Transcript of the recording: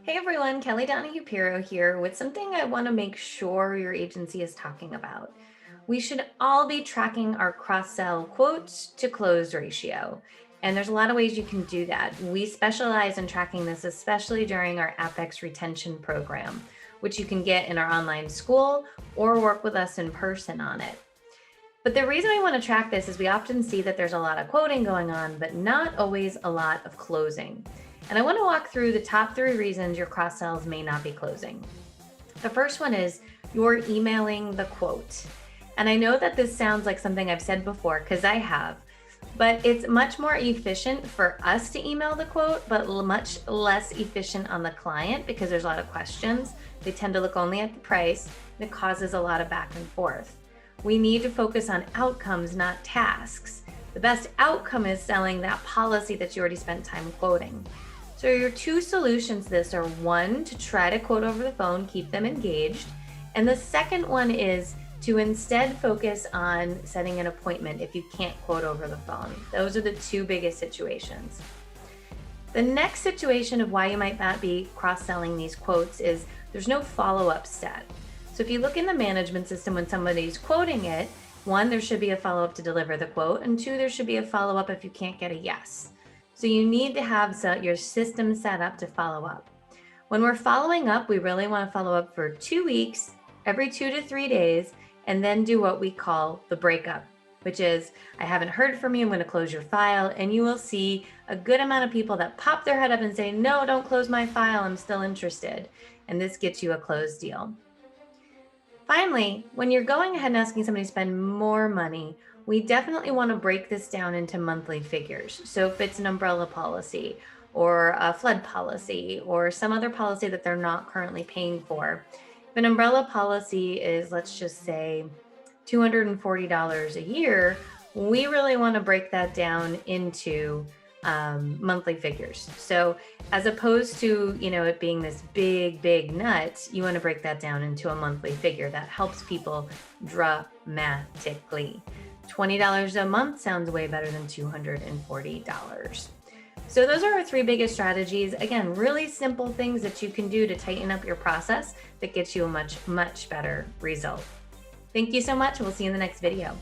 Hey everyone, Kelly Donahue Piro here with something I want to make sure your agency is talking about. We should all be tracking our cross-sell quotes to close ratio. And there's a lot of ways you can do that. We specialize in tracking this, especially during our AppX Retention program, which you can get in our online school or work with us in person on it. But the reason we want to track this is we often see that there's a lot of quoting going on, but not always a lot of closing. And I want to walk through the top 3 reasons your cross sells may not be closing. The first one is you're emailing the quote. And I know that this sounds like something I've said before because I have, but it's much more efficient for us to email the quote, but much less efficient on the client because there's a lot of questions. They tend to look only at the price, and it causes a lot of back and forth. We need to focus on outcomes, not tasks. The best outcome is selling that policy that you already spent time quoting. So your 2 solutions to this are 1, to try to quote over the phone, keep them engaged. And the second one is to instead focus on setting an appointment if you can't quote over the phone. Those are the 2 biggest situations. The next situation of why you might not be cross-selling these quotes is there's no follow-up set. So if you look in the management system when somebody's quoting it, 1, there should be a follow-up to deliver the quote, and 2, there should be a follow-up if you can't get a yes. So you need to have your system set up to follow up. When we're following up, we really want to follow up for 2 weeks, every 2 to 3 days, and then do what we call the breakup, which is, I haven't heard from you, I'm going to close your file, and you will see a good amount of people that pop their head up and say, no, don't close my file, I'm still interested. And this gets you a closed deal. Finally, when you're going ahead and asking somebody to spend more money, we definitely want to break this down into monthly figures. So if it's an umbrella policy or a flood policy or some other policy that they're not currently paying for, if an umbrella policy is, let's just say, $240 a year, we really want to break that down into monthly figures. So as opposed to, it being this big nut, you want to break that down into a monthly figure that helps people dramatically. $20 a month sounds way better than $240. So those are our 3 biggest strategies. Again, really simple things that you can do to tighten up your process that gets you a much better result. Thank you so much. We'll see you in the next video.